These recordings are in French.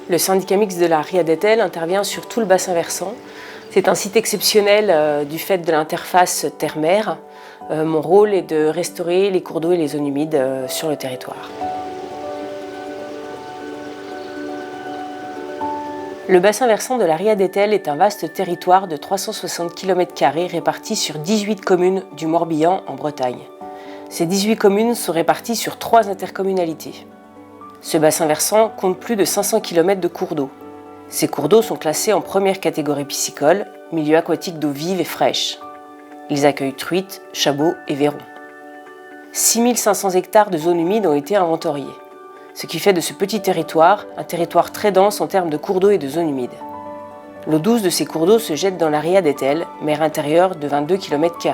Le syndicat mixte de la Ria d'Etel intervient sur tout le bassin versant. C'est un site exceptionnel du fait de l'interface terre-mer. Mon rôle est de restaurer les cours d'eau et les zones humides sur le territoire. Le bassin versant de la Ria d'Etel est un vaste territoire de 360 km² réparti sur 18 communes du Morbihan en Bretagne. Ces 18 communes sont réparties sur 3 intercommunalités. Ce bassin versant compte plus de 500 km de cours d'eau. Ces cours d'eau sont classés en première catégorie piscicole, milieu aquatique d'eau vive et fraîche. Ils accueillent truites, chabots et vairons. 6500 hectares de zones humides ont été inventoriés, ce qui fait de ce petit territoire un territoire très dense en termes de cours d'eau et de zones humides. L'eau douce de ces cours d'eau se jette dans la Ria d'Etel, mer intérieure de 22 km².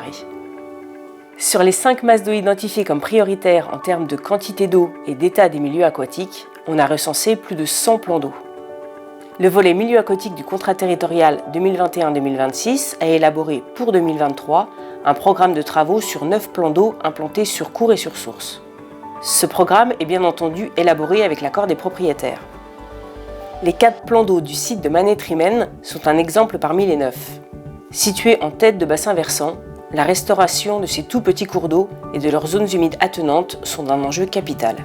Sur les 5 masses d'eau identifiées comme prioritaires en termes de quantité d'eau et d'état des milieux aquatiques, on a recensé plus de 100 plans d'eau. Le volet milieu aquatique du contrat territorial 2021-2026 a élaboré pour 2023 un programme de travaux sur 9 plans d'eau implantés sur cours et sur source. Ce programme est bien entendu élaboré avec l'accord des propriétaires. Les 4 plans d'eau du site de Manet-Trimène sont un exemple parmi les 9. Situés en tête de bassin versant, la restauration de ces tout petits cours d'eau et de leurs zones humides attenantes sont un enjeu capital.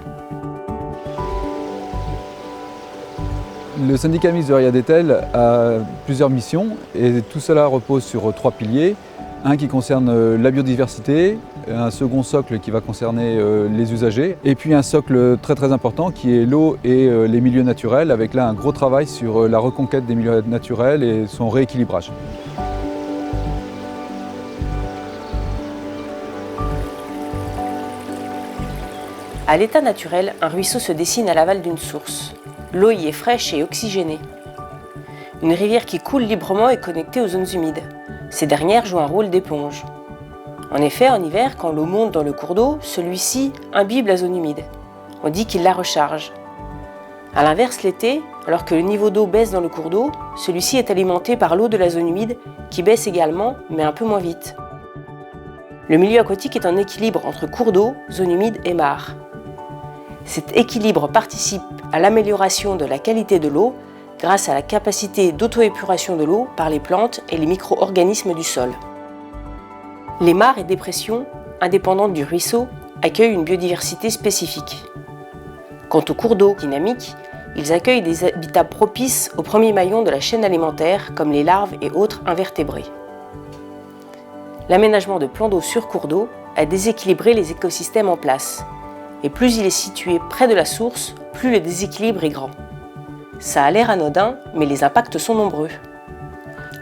Le syndicat mixte de Ria d'Etel a plusieurs missions et tout cela repose sur 3 piliers. Un qui concerne la biodiversité, un second socle qui va concerner les usagers et puis un socle très important qui est l'eau et les milieux naturels avec là un gros travail sur la reconquête des milieux naturels et son rééquilibrage. À l'état naturel, un ruisseau se dessine à l'aval d'une source. L'eau y est fraîche et oxygénée. Une rivière qui coule librement est connectée aux zones humides. Ces dernières jouent un rôle d'éponge. En effet, en hiver, quand l'eau monte dans le cours d'eau, celui-ci imbibe la zone humide. On dit qu'il la recharge. A l'inverse, l'été, alors que le niveau d'eau baisse dans le cours d'eau, celui-ci est alimenté par l'eau de la zone humide qui baisse également, mais un peu moins vite. Le milieu aquatique est en équilibre entre cours d'eau, zone humide et mare. Cet équilibre participe à l'amélioration de la qualité de l'eau grâce à la capacité d'auto-épuration de l'eau par les plantes et les micro-organismes du sol. Les mares et dépressions, indépendantes du ruisseau, accueillent une biodiversité spécifique. Quant aux cours d'eau dynamiques, ils accueillent des habitats propices aux premiers maillons de la chaîne alimentaire comme les larves et autres invertébrés. L'aménagement de plans d'eau sur cours d'eau a déséquilibré les écosystèmes en place. Et plus il est situé près de la source, plus le déséquilibre est grand. Ça a l'air anodin, mais les impacts sont nombreux.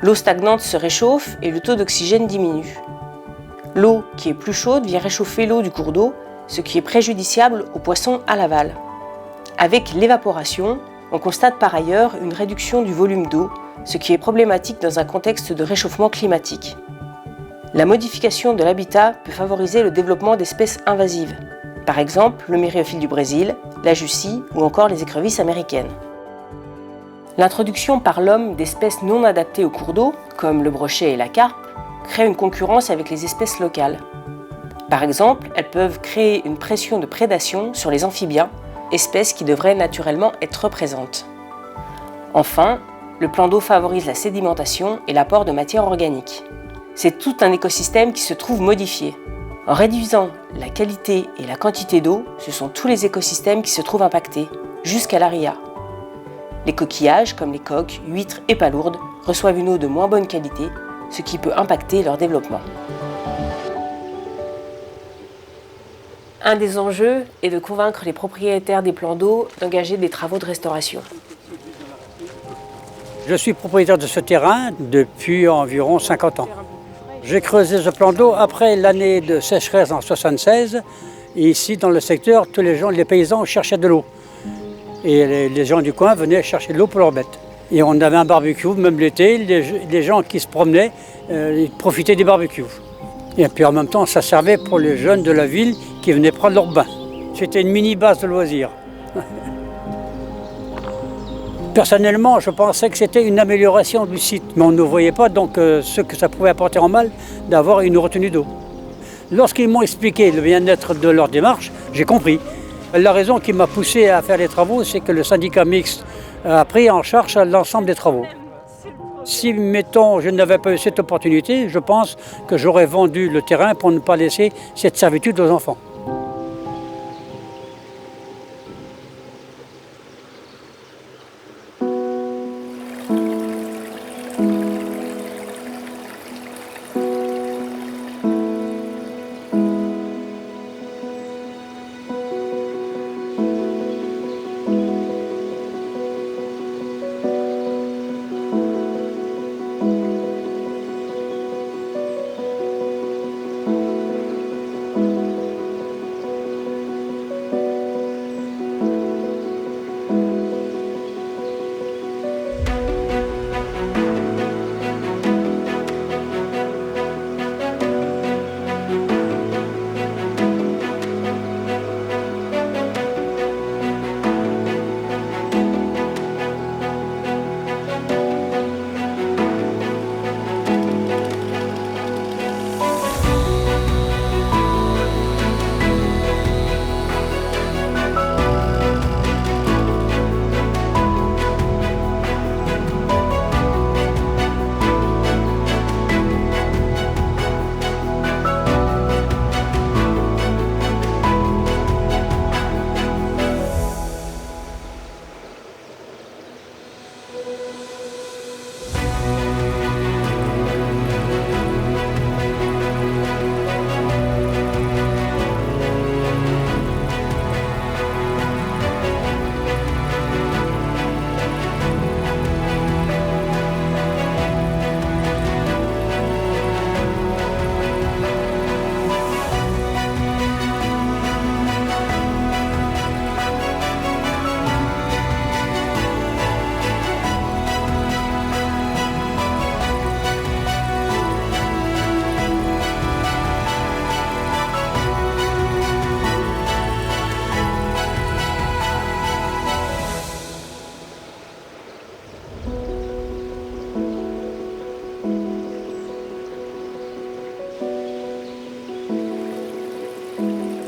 L'eau stagnante se réchauffe et le taux d'oxygène diminue. L'eau qui est plus chaude vient réchauffer l'eau du cours d'eau, ce qui est préjudiciable aux poissons à l'aval. Avec l'évaporation, on constate par ailleurs une réduction du volume d'eau, ce qui est problématique dans un contexte de réchauffement climatique. La modification de l'habitat peut favoriser le développement d'espèces invasives. Par exemple, le myriophile du Brésil, la jussie ou encore les écrevisses américaines. L'introduction par l'homme d'espèces non adaptées aux cours d'eau, comme le brochet et la carpe, crée une concurrence avec les espèces locales. Par exemple, elles peuvent créer une pression de prédation sur les amphibiens, espèces qui devraient naturellement être présentes. Enfin, le plan d'eau favorise la sédimentation et l'apport de matière organique. C'est tout un écosystème qui se trouve modifié. En réduisant la qualité et la quantité d'eau, ce sont tous les écosystèmes qui se trouvent impactés, jusqu'à la Ria. Les coquillages, comme les coques, huîtres et palourdes, reçoivent une eau de moins bonne qualité, ce qui peut impacter leur développement. Un des enjeux est de convaincre les propriétaires des plans d'eau d'engager des travaux de restauration. Je suis propriétaire de ce terrain depuis environ 50 ans. J'ai creusé ce plan d'eau après l'année de sécheresse en 1976. Et ici, dans le secteur, tous les paysans cherchaient de l'eau. Et les gens du coin venaient chercher de l'eau pour leurs bêtes. Et on avait un barbecue, même l'été, les gens qui se promenaient, ils profitaient des barbecues. Et puis en même temps, ça servait pour les jeunes de la ville qui venaient prendre leur bain. C'était une mini-base de loisirs. Personnellement, je pensais que c'était une amélioration du site, mais on ne voyait pas donc ce que ça pouvait apporter en mal d'avoir une retenue d'eau. Lorsqu'ils m'ont expliqué le bien-être de leur démarche, j'ai compris. La raison qui m'a poussé à faire les travaux, c'est que le syndicat mixte a pris en charge l'ensemble des travaux. Si, mettons, je n'avais pas eu cette opportunité, je pense que j'aurais vendu le terrain pour ne pas laisser cette servitude aux enfants.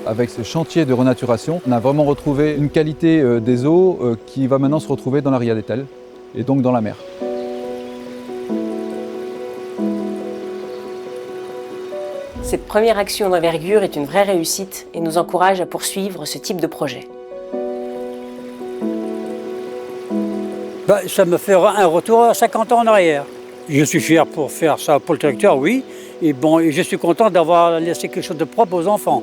Avec ce chantier de renaturation, on a vraiment retrouvé une qualité des eaux qui va maintenant se retrouver dans la Ria d'Etel et donc dans la mer. Cette première action d'envergure est une vraie réussite et nous encourage à poursuivre ce type de projet. Ça me fera un retour à 50 ans en arrière. Je suis fier pour faire ça pour le tracteur, oui. Et bon, je suis content d'avoir laissé quelque chose de propre aux enfants.